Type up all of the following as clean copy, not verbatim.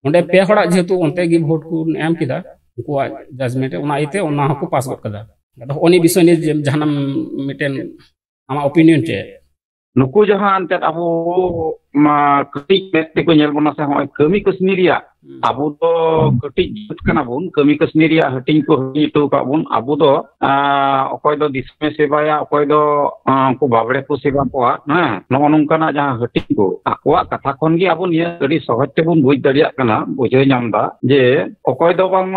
onde pe hora jehetu onte gi vote ku em kida unkua judgment ona ite ona hoko pass god kada ado oni bishoy ni jahanam miten ama opinion che nuku jahan tet abu ma ketik mete ko nyel bona sa hoy kami kasniria abu do ketik jut kana bun kami kasniria hating ko itu ka bun abu do okoy do disme sebaya okoy do ko babre ko seba ko na no nongkana jahan hating ko akwa katha kon gi abu niya adi sohoj te bun buj dariya kana bujhe nyamda je okoy do bang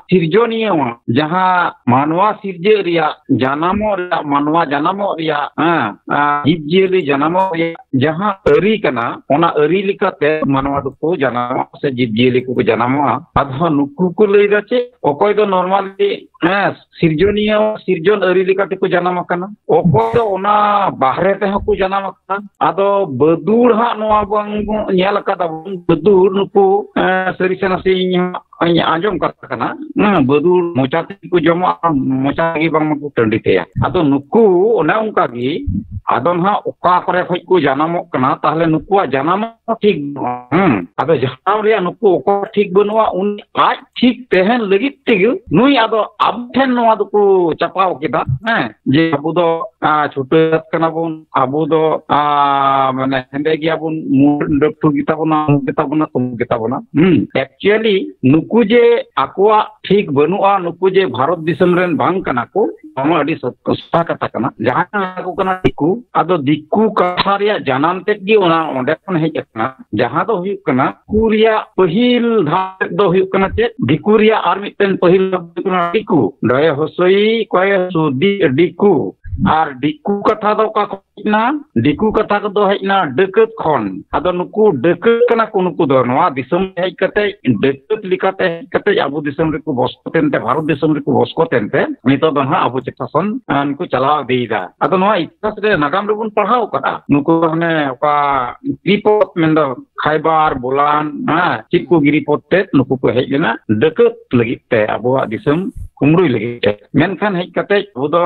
sirjoniya jahan manwa sirje riya janamo riya manwa janamo riya jibjeli janamo riya jahan eri kana ona eri likate manwa duko janamo se jibjeli ko janamo adha nuku ko leida che okoy do normally sirjoniya sirjon eri likate ko janamo kana okoy do ona bahre te ko janamo kana ado badur ha noa bang nyel kada badur nuku seri sana sinya anjom kata kana badur mocha ko joma mocha gi bang ko tandite ado nuku ona unka gi adon ha oka kore khoj ko janamok kana tahle nuku janam ठीक अब जहां रे नुकु को ठीक बनवा उन आज ठीक तहन लगित तिग नुई आदो अब ठेन नवा दुकु चपाव केदा जे अबु दो छुटत कना बुन अबु दो माने हेंदे गिया बुन मुंडक्टु गिता बना तुम गिता बना एक्चुअली नुकु जे आकुआ ठीक बनुआ नुकु जे भारत दिसम रेन बांग कना को हम अडी सत्ता कथा कना जहां को कना दिकु आदो दिकु कथा रे जानम तेत गी ओना ओंडे खन हेज जहां दो हुई कना कुरिया पहिल धात दो हुई कना चे दिकुरिया आर मिटन पहिल दिकु दय होसई कोय सुदी दिकु आर दिकु कथा दो का ना दिकु कथा दो हेना डकत खन आदो नुकु डकत कना को नुकु दो नवा दिसम हेज कते डकत लिकाते कते अबु दिसम रे को बसकोतेनते भारत दिसम रे को बसकोतेनते नितो दो हा अबु चितासन अनकु चलाव देइदा आदो नवा इतिहास रे नागाम रे बुन पढ़ाव करा नुकु हने ओका रिपोर्ट मेंदो खाइबार बोलान चिकु गिरिपोर्ट ते नुकु को हेज लेना डकत लगिते अबु दिसम कुमरुई लगिते मेनखान हेज कते बुदो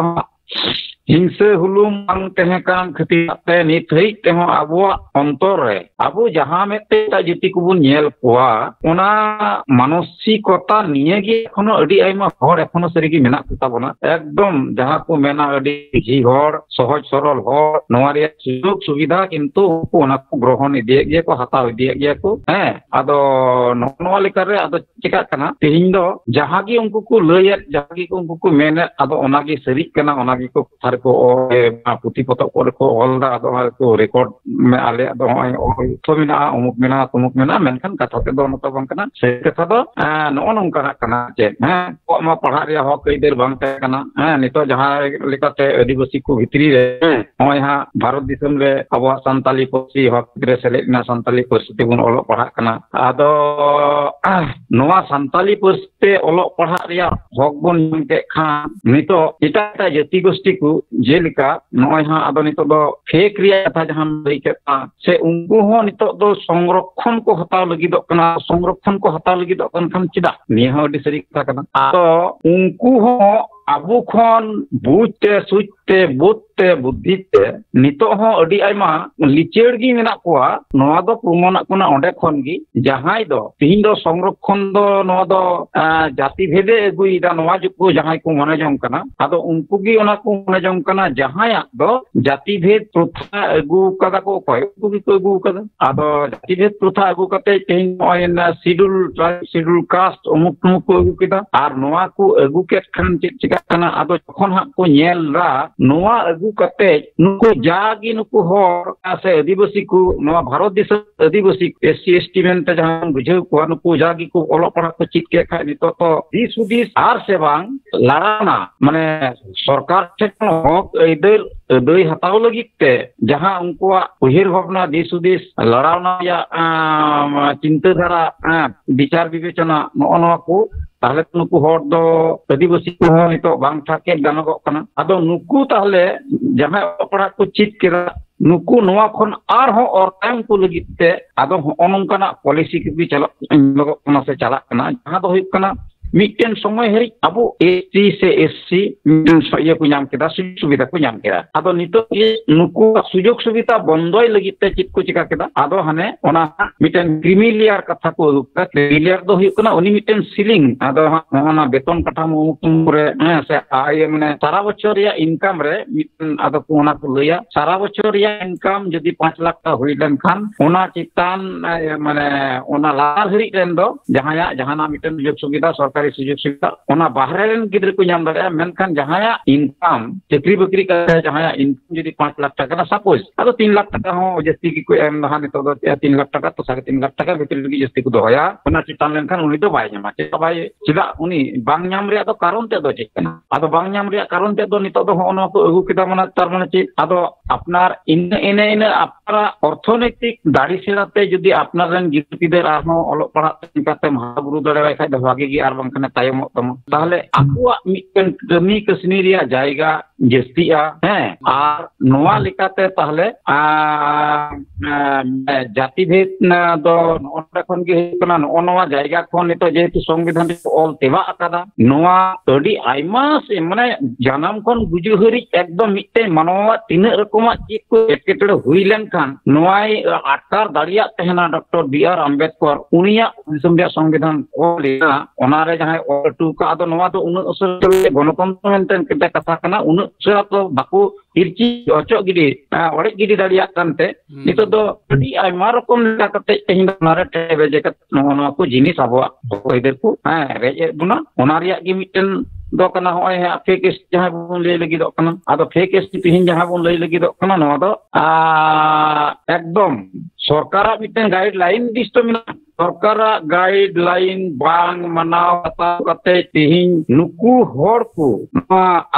हिंसे हुलुम बांग तहे कान खतिते नित हई तेहो आबो अंतर रे आबो जहां मेते जिति कुबुन नेल कोआ ओना मानसिकता निये गे एखोनो अडी आइमा हर एखोनो सरिगी मेना कुता बना एकदम जहां को मेना अडी जी हर सहज सरल हर नोवा रे सुयोग सुविधा किंतु ओना को ग्रहण इदिए गे को हताव इदिए गे को आदो नोवा लेकर रे आदो चिका कना तेहिं दो जहां गे उनको को लयत जहां गे उनको को मेने आदो ओना गे सरी कना ओना गे को को पुथि पतक को ऑलदा को रिकॉर्ड में आले तो मेना अमुक मेना तुमुक मेना मेनखान कथा ते दो नतो बांग कना से कथा दो नो नंका कना जे को मा पढ़ा रे हक कइदेर बांग ते कना नितो जहां लेकाते आदिवासी को भितरी रे होय हा भारत दिसम रे अबो संताली पसी हक रे सेलेना संताली पसी बुन ओलो पढ़ा कना आदो नोवा संताली पसी ओलो पढ़ा रे हक बुन के खान नितो एटा जाति गोष्ठी को जेलिका नय हा आदो नितो दो फेक रिया कथा जहां लई केता से उनको हो नितो दो संरक्षण को हताव लगी दो कना संरक्षण को हताव लगी दो कन चिदा निहा अडी सरी कथा कना तो उनको हो आबु खन बुझते सुचते बुद्धते बुद्धिते नितो हो अडी आइमा लिचेड़ गी मेना कोआ नोआ दो प्रमाण कोना ओंडे खन गी जहां दो तिहिं दो संरक्षण दो नोआ दो जाति भेदे अगुइदा नोआ जुको जहां को मने जम कना आदो उनको गी ओना को मने जम कना जहां दो जाति भेद प्रथा अगु कदा को कोय उनको गी को अगु कदा आदो जाति भेद प्रथा अगु कते तिहिं ओयना शेड्यूल कास्ट उमुक को अगु केदा आर नोआ को अगु केत खन kana ado jokhon ha ko nyel ra noa agu kate nuku jagi nuku hor ase adivasi ku noa bharat disam adivasi SC ST mente jahan bujhau ko nuku jagi ku olo pahar ko chit ke khai nito to disudis ar se bang larana mane sarkar thek hok eider दई हताव लगिते जहां उनको उहिर भावना दिसुदिस लड़ावना या चिंताधारा विचार विवेचना नोआ को ताहले नुकु हर दो आदिवासी को नितो बांग थाके गानगो कना आदो नुकु ताहले जहां पढ़ा को चित केरा नुकु नोआ खन आर हो और टाइम को लगिते आदो ओनंकाना पॉलिसी की भी चला लगो कना से चला कना जहां दो हुई कना मिट्टन समय हरी अब एसटी से एससी मिट्टन ये को नाम केदा सुजोग सुविधा को नाम केदा आदो नितो ये नुकु सुजोग सुविधा बंदोय लगित ते चित को चिका केदा आदो हाने ओना मिट्टन क्रिमिलियर कथा को उगता क्रिमिलियर दो हुई कना उनी मिट्टन सीलिंग आदो ओना बेतन काठामो रे से आय माने सारा बछर या इनकम रे मिट्टन आदो को ओना को लया सारा बछर या इनकम जदि 5 लाख का हुई लेन खान ओना चितान माने ओना लार हरी रेन दो जहाया जहाना मिट्टन सुजोग सुविधा सरकार सुजोग सुविधा ओना बाहरे रेन गिद्र को नाम दाड़ा मेनखान जहाया इनकम चक्री बकरी का जहाया इनकम जदि 5 लाख टका सपोज आदो 3 लाख टका हो जस्ती की कोई एम नहा नितो दो 3 लाख टका तो 3.5 लाख टका भितर लगी जस्ती को दोया ओना चितान लेनखान उनी दो बाय ᱧᱟᱢᱟ ᱪᱮᱫ बाय चिदा उनी बांग ᱧᱟᱢ ᱨᱮᱭᱟᱜ ᱫᱚ ᱠᱟᱨᱚᱱ ᱛᱮ ᱫᱚ ᱪᱮᱫ ᱠᱟᱱᱟ ᱟᱫᱚ ᱵᱟᱝ ᱧᱟᱢ ᱨᱮᱭᱟᱜ ᱠᱟᱨᱚᱱ ᱛᱮ ᱫᱚ ᱱᱤᱛᱚᱜ ᱫᱚ ᱦᱚᱸ ᱱᱚᱣᱟ ᱠᱚ ᱟᱹᱜᱩ ᱠᱮᱫᱟ ᱢᱟᱱᱮ ᱛᱟᱨ ᱢᱟᱱᱮ ᱪᱮᱫ ᱟᱫᱚ ᱟᱯᱱᱟᱨ ᱤᱱᱟᱹ ᱟᱯᱱᱟᱨ ᱚᱨᱛᱷᱚᱱৈতিক দাড়ি সেরাতে যদি আপনার রেন গিদ্র আরᱦᱚᱸ ᱚᱞᱚᱜ ᱯᱟᱲᱦᱟᱜ ᱛᱮ ᱢᱟᱦᱟᱵᱩᱨᱩ ᱫᱟᱲᱮᱭᱟᱭ ᱠᱷᱟᱡ ᱫᱚ ᱵᱷᱟᱜᱤ ᱜᱮ ᱟᱨ ᱵᱟᱝᱠᱷᱟᱱ ᱛᱟᱭᱚᱢᱚᱜ ᱛᱟᱢᱟ ᱛᱟᱦᱞᱮ ᱟᱠᱚᱣᱟᱜ ᱢᱤᱫᱴᱮᱱ ᱠᱟᱹᱢᱤ ᱠᱟᱹᱥᱱᱤ ᱨᱮᱭᱟᱜ ᱡᱟᱭᱜᱟ ᱡᱟᱹᱥᱛᱤᱜᱼᱟ ᱦᱮᱸ ᱟᱨ ᱱᱚᱣᱟ ᱞᱮᱠᱟতে তাহলে জাতি ভেদ ᱫᱚ ᱱᱚᱰᱮ ᱠᱷᱚᱱ ᱜᱮ ᱦᱩᱭᱩᱜ ᱠᱟᱱᱟ ᱱᱚᱣᱟ ᱡᱟᱭᱜᱟ ᱠᱷᱚᱱ ᱱᱤᱛᱚᱜ যেহেতু সংবিধান রে ᱚᱞ ᱛᱮᱣᱟ ᱟᱠᱟᱫᱟ ᱱᱚᱣᱟ ᱟᱹᱰᱤ ᱟᱭᱢᱟ মানে জানাম ᱠᱷᱚᱱ ᱜᱩᱡᱩᱜ ᱦᱟᱹᱨᱤᱡ ᱮᱠᱫᱚᱢ ᱢᱤᱫᱴᱮᱱ ᱢᱟᱱᱣᱟ ᱛᱤᱱᱟᱹᱜ ᱨᱚᱠᱚᱢᱟᱜ ᱪᱮᱫ ᱠᱚ ᱮᱴᱠᱮᱴᱚᱬᱮ ᱦᱩᱭ ᱞᱮᱱᱠᱷᱟᱱ ᱱᱚᱣᱟᱭ ᱟᱴᱠᱟᱨ ᱫᱟᱲᱮᱭᱟᱜ ᱛᱟᱦᱮᱱᱟ ᱰᱚᱠᱴᱚᱨ ᱵᱤ.ᱟᱨ. ᱟᱢᱵᱮᱫᱠᱚᱨ ᱩᱱᱤᱭᱟᱜ ᱫᱤᱥᱚᱢ ᱨᱮᱭᱟᱜ সংবিধান ᱚᱞᱮᱱᱟ ᱚᱱᱟᱨᱮ ᱡᱟᱦᱟᱸᱭ ᱚᱞ ᱦᱚᱴᱚ ᱠᱟᱜ ᱟᱫᱚ ᱱᱚᱣᱟ ᱫᱚ ᱩᱱᱟᱹᱜ ᱩᱥᱟᱹᱨᱟ ᱜᱚণᱛᱚᱱᱛᱨᱚ ᱢᱮᱱᱛᱮ ᱠᱟᱛᱷᱟ ᱠᱟᱱᱟ ᱩᱱᱟᱹᱜ ᱩᱥᱟᱹᱨᱟ ᱛᱚ ᱵᱟᱠᱚ ᱤᱨᱪᱤ ᱚᱪᱚᱜ ᱜᱤᱰᱤ ᱚᱲᱮᱡ ᱜᱤᱰᱤ ᱫᱟᱲᱮᱭᱟᱜ ᱠᱟᱱᱛᱮ ᱱᱤᱛᱚᱜ ᱫᱚ ᱟᱹᱰᱤ ᱟᱭᱢᱟ ᱨᱚᱠᱚᱢ ᱞᱮᱠᱟ ᱠᱟᱛᱮ ᱛᱮᱦᱮᱧ ᱚᱱᱟᱨᱮ ᱴᱮᱵᱮᱡ ᱠᱟᱛᱮ ᱱᱚᱣᱟ ᱠᱚ ᱡᱤᱱᱤᱥ ᱟᱵᱚᱣᱟᱜ ᱚᱠᱚᱭদের ᱠᱚ ᱨᱮᱡ ᱮᱫ ᱵᱚᱱᱟ ᱚᱱᱟ ᱨᱮᱭᱟᱜ ᱜᱮ ᱢᱤᱫᱴᱮᱱ ᱫᱚ ᱠᱟᱱᱟ ᱦᱚᱸᱜᱼᱚᱭ ᱯᱷᱮᱠ ᱮᱥ ᱡᱟᱦᱟᱸ ᱵᱚᱱ ᱞᱟᱹᱭ ᱞᱟᱹᱜᱤᱫᱚᱜ ᱠᱟᱱᱟ ᱟᱫᱚ ᱯᱷᱮᱠ ᱮᱥ ᱛᱮᱦᱮᱧ ᱡᱟᱦᱟᱸ ᱵᱚᱱ ᱞᱟᱹᱭ ᱞᱟᱹᱜᱤᱫᱚᱜ ᱠᱟᱱᱟ ᱱᱚᱣᱟ ᱫᱚ ᱮᱠᱫᱚᱢ ᱥᱚᱨᱠᱟᱨᱟᱜ ᱢᱤᱫᱴᱮᱱ ᱜᱟᱭᱤᱰᱞᱟᱭᱤᱱ ᱫᱤᱥᱛᱚ ᱢᱮᱱᱟᱜᱼᱟ सरकार गाइडलाइन बांग मनाव हताव कते तिहिं नुकु हर को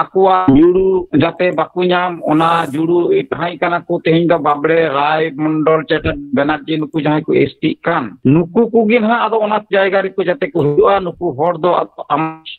आकुआ जुड़ू जाते बाकु नाम ओना जुड़ू ताई काना को तिहिं दा बाबड़े राय मंडल चेटा बेनार्जी नुकु जहां को एसटी कान नुकु कुगिन हा आदो ओना जायगा रे को जाते को हुआ नुकु हर दो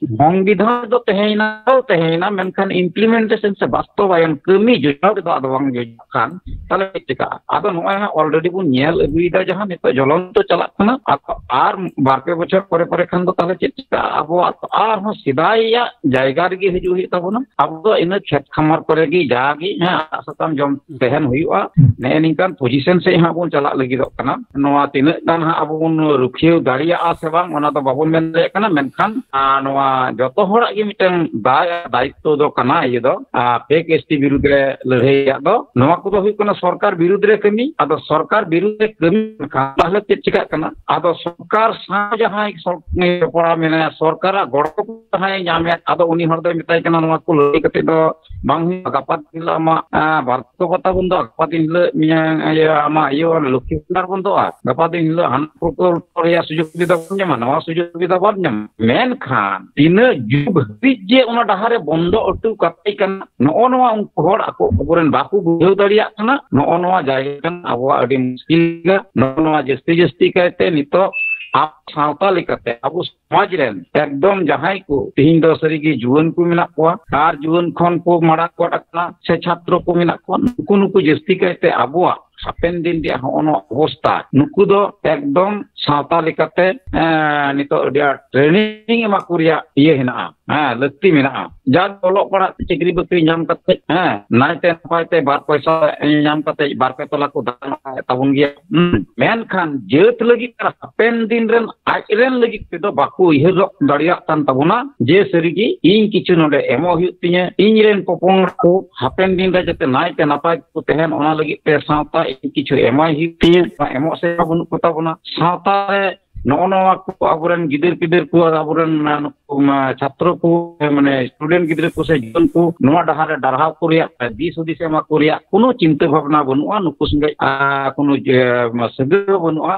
संविधान दो तेहेना मेनखान इम्प्लीमेंटेशन से वास्तवायन कमी जुड़ाव दो आदो बांग जुड़ान ताले चिका आदो नोय हा ऑलरेडी बु नेल अगुइदा जहां नितो जलन तो चला आर बारपे बचर परे परे खान दो ताले चिका अब आर हो सिदाइया जायगा रे गे हिजु हुई तबना अब दो इन खेत खमार करे गी जागी हां सताम जम तहन हुईआ ने निकान पोजीशन से हां बोन चला लगी दो कना नोआ तिन दान हां अब बोन रुखियो दाड़िया से बांग ओना तो बाबोन मेन ले कना मेनखान नोआ जतो होड़ा गे मिटन दायित्व दो कना ये दो फेक एसटी विरुद्ध रे लड़ाई दो नोआ को दो हुई कना सरकार विरुद्ध रे कमी आदो सरकार विरुद्ध रे कमी ताहले चेक चिका कना आदो सरकार सा जहां पड़ा मेना सरकार गड़ो जहां नामे आदो उनी हर दो मिताई कना नोआ को लई कते दो बांग गपा दिला मा भारत कथा बंद गपा दिन मिया आमा यो लक्ष्मी भंडार बंद गपा दिन हान प्रकल्प रिया सुजोग सुविधा बन नवा सुजोग सुविधा बन मेन खान तीन जुग जे ओना डहारे बंद अटू कते कना नो नवा हर आको अबरेन बाकू बुझाव दाड़िया कना नो नवा जायगा कना अब अडी मुश्किल नो नवा जस्ती कहते नितो आप सावता लेकाते अब समाज रेन एकदम जहां को तिहिं दो सरी की जुवन को मिला को आर जुवन खन को माड़ा को टकना से छात्र को मिला को नुकु जस्ती कहते अबुआ हापेन दिन दिया होनो अवस्था नुकु दो एकदम सावता लेकाते नितो अडिया ट्रेनिंग एमा कुरिया ये हेना लक्ति मेना जा तोलो पड़ा चिकरी बकरी नाम कते नाइते पाइते बार पैसा नाम कते बार पे तोला को दान ताबुन गया मेन खान जेत लगी हापेन दिन रेन आइरेन लगी तो बाकू इहर दाड़िया तान ताबुना जे सरीगी इन किछु नोडे एमो हुई तिने इन रेन पोपोंग को हापेन दिन रे जते नाइते नापाय को तेहन ओना लगी पे सावता किछु एमाय हुई तिने एमो से बनु को ताबुना सावता रे नोनवा को अबरन गिदर पिदर को अबरन छात्र को माने स्टूडेंट गिदर को से जीवन को नोवा डहारे डरहाव को रिया दिस हुदिस एमा को रिया कोनो चिंता भावना बनुआ नुकु संगे कोनो सगे बनुआ